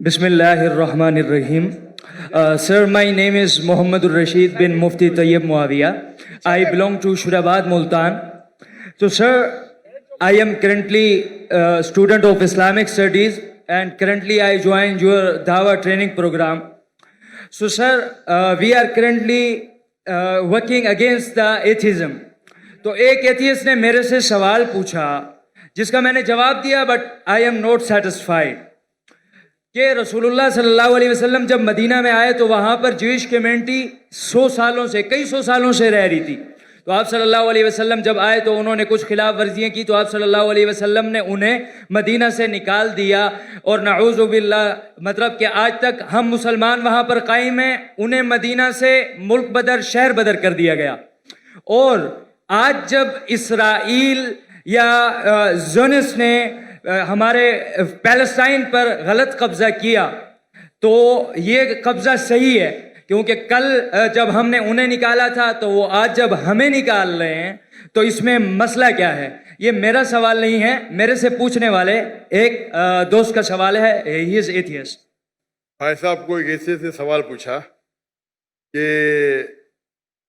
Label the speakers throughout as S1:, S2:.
S1: Bismillahirrahmanirrahim. Sir, my name is Mohammedur Rashid bin Mufti Tayyib Muawiya. I belong to Shurabad, Multan. So, sir, I am currently a student of Islamic Studies and currently I joined your Dawa training program. So, sir, we are currently working against the atheism. तो एक atheist ने मेरे से सवाल पूछा जिसका मैंने जवाब दिया, but I am not satisfied कि रसूलुल्लाह सल्लल्लाहु अलैहि वसल्लम जब मदीना में आए तो वहाँ पर ज्यूइश कम्युनिटी कई सौ सालों से रह रही थी। तो आप सल्लल्लाहु अलैहि वसल्लम जब आए तो उन्होंने कुछ खिलाफ वर्जियाँ की, तो आप सल्लल्लाहु अलैहि वसल्लम ने उन्हें मदीना से निकाल दिया। और नऊज़ु बिल्लाह, मतलब कि आज तक हम मुसलमान वहाँ पर कायम हैं, उन्हें मदीना से मुल्क बदर, शहर बदर कर दिया गया। और आज जब इसराइल या ज़ोनिस्ट ने हमारे पैलेस्टाइन पर गलत कब्जा किया तो ये कब्जा सही है, क्योंकि कल जब हमने उन्हें निकाला था तो वो आज जब हमें निकाल रहे हैं, तो इसमें मसला क्या है? ये मेरा सवाल नहीं है, मेरे से पूछने वाले एक दोस्त का सवाल है। He is atheist.
S2: भाई साहब को एक ऐसे से सवाल पूछा कि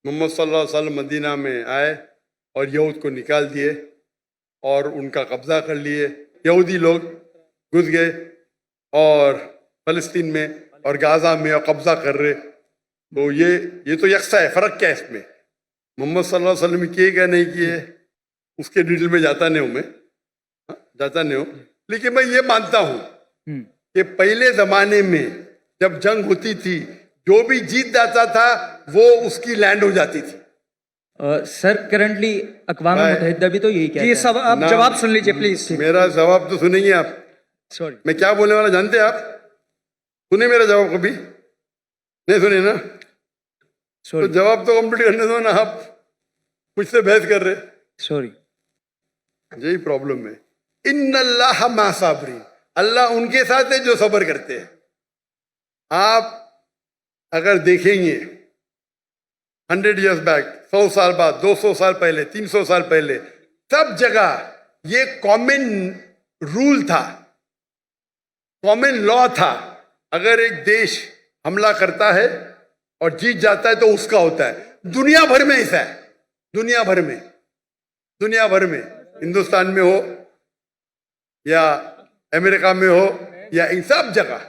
S2: मोहम्मद सल्लल्लाहु अलैहि वसल्लम मदीना में आए और यहूद को निकाल दिए और उनका कब्जा कर लिए। यहूदी लोग घुस गए और फ़लस्तीन में और गाज़ा में और कब्जा कर रहे। तो ये तो यकसा है, फ़र्क क्या है इसमें? मोहम्मद सल्लल्लाहु अलैहि वसल्लम किए क्या नहीं किए उसके डिटेल में जाता नहीं हूँ मैं, जाता नहीं हूँ। लेकिन मैं ये मानता हूँ कि पहले ज़माने में जब जंग होती थी, जो भी जीत जाता था वो उसकी लैंड हो जाती थी।
S1: सर, करंटली अक़वाम मुत्तहिदा भी तो यही कहता है।
S3: जी सब आप जवाब सुन लीजिए प्लीज।
S2: मेरा जवाब तो सुनेंगे आप।
S1: सॉरी,
S2: मैं क्या बोलने वाला जानते हैं आप? सुने मेरा जवाब कभी? नहीं सुने ना? तो जवाब तो कंप्लीट करने दो ना, आप मुझसे बहस कर रहे।
S1: सॉरी,
S2: यही प्रॉब्लम है। इन्नल्लाह मा साबरीन, अल्लाह उनके साथ है जो सब्र करते हैं। आप अगर देखेंगे 100 years बैक, 100 साल बाद, 200 साल पहले, 300 साल पहले, सब जगह ये कॉमन रूल था, कॉमन लॉ था। अगर एक देश हमला करता है और जीत जाता है तो उसका होता है। दुनिया भर में ऐसा है, दुनिया भर में, हिंदुस्तान में हो या अमेरिका में हो या इन सब जगह।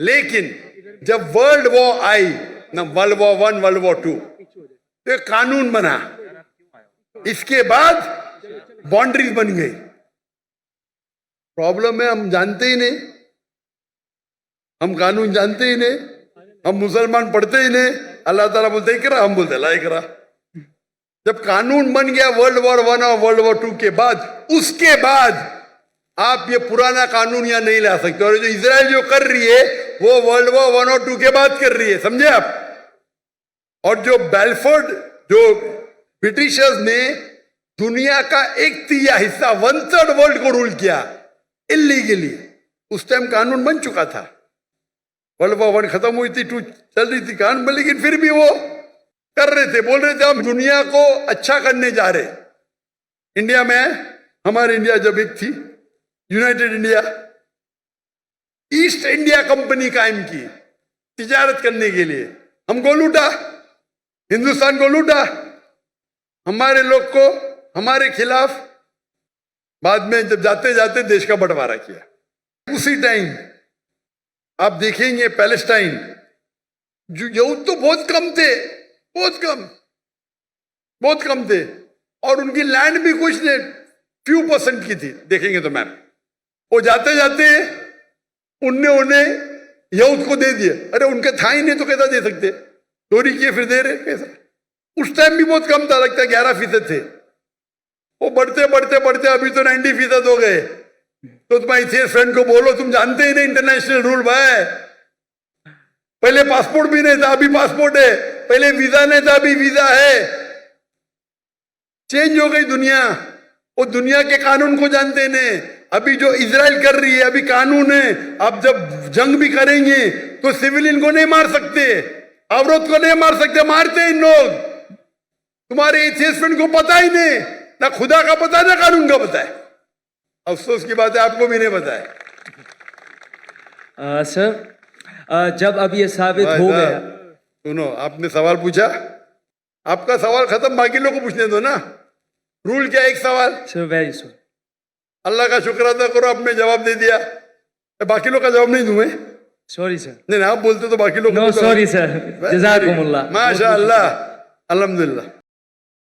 S2: लेकिन जब वर्ल्ड वॉर आई ना, वर्ल्ड वॉर 1, वर्ल्ड वॉर 2, तो एक कानून बना, इसके बाद बाउंड्रीज बन गई। प्रॉब्लम है हम जानते ही नहीं, हम कानून जानते ही नहीं, हम मुसलमान पढ़ते ही नहीं। अल्लाह ताला बोलते इकरा, हम बोलते ला इकरा। जब कानून बन गया वर्ल्ड वॉर 1 और वर्ल्ड वॉर 2 के बाद, उसके बाद आप ये पुराना कानून यहाँ नहीं ला सकते। और जो इजराइल जो कर रही है वो वर्ल्ड वॉर 1 और 2 के बाद कर रही है, समझे आप? और जो बेलफोर्ड, जो ब्रिटिशर्स ने दुनिया का 1/3 हिस्सा, 1/3 वर्ल्ड को रूल किया इलीगली, उस टाइम कानून बन चुका था। वर्ल्ड वॉर 1 खत्म हुई थी, 2 चल रही थी कानून, लेकिन फिर भी वो कर रहे थे, बोल रहे थे हम दुनिया को अच्छा करने जा रहे। इंडिया में, हमारी इंडिया जब एक थी United India, east India company कायम की तिजारत करने के लिए। हमको लूटा, हिंदुस्तान को लूटा, हमारे लोग को हमारे खिलाफ। बाद में जब जाते जाते देश का बंटवारा किया। उसी टाइम आप देखेंगे पैलेस्टाइन, जो यहूद तो बहुत कम थे, बहुत कम थे, और उनकी लैंड भी कुछ नहीं, few % की थी। देखेंगे तो मैप, वो जाते जाते उन्हें यहूद को दे दिए। अरे उनके था ही नहीं तो कैसा दे सकते? चोरी किए फिर दे रहे कैसा? उस टाइम भी बहुत कम था, लगता है 11% थे। वो बढ़ते अभी तो 90% हो गए। तो तुम्हारे इथियस्ट फ्रेंड को बोलो, तुम जानते ही नहीं इंटरनेशनल रूल भाई। पहले पासपोर्ट भी नहीं था, अभी पासपोर्ट है। पहले वीजा नहीं था, अभी वीजा है। चेंज हो गई दुनिया। वो दुनिया के कानून को जानते नहीं। अभी जो इजराइल कर रही है, अभी कानून है। अब जब जंग भी करेंगे तो सिविलियन को नहीं मार सकते, औरत को नहीं मार सकते, मारते इन लोग। तुम्हारे एथियस्ट फ्रेंड को पता ही नहीं, ना खुदा का पता ना कानून का पता है। अफसोस की बात है, आपको भी नहीं पता है।
S1: सर जब अब ये साबित
S2: भाई
S1: हो
S2: साहब,
S1: गया
S2: सुनो, आपने सवाल पूछा, आपका सवाल खत्म, बाकी लोग को पूछने दो ना। रूल क्या है? एक सवाल,
S1: सर वेरी सॉरी
S2: अल्लाह का शुक्र अदा करो, आपने जवाब दे दिया। बाकी लोग का जवाब नहीं दूं मैं?
S1: सॉरी सर
S2: नहीं, आप बोलते तो बाकी लोग
S1: नो सॉरी सर जज़ाकुमुल्लाह
S2: माशा अल्लाह, अल्हम्दुलिल्लाह।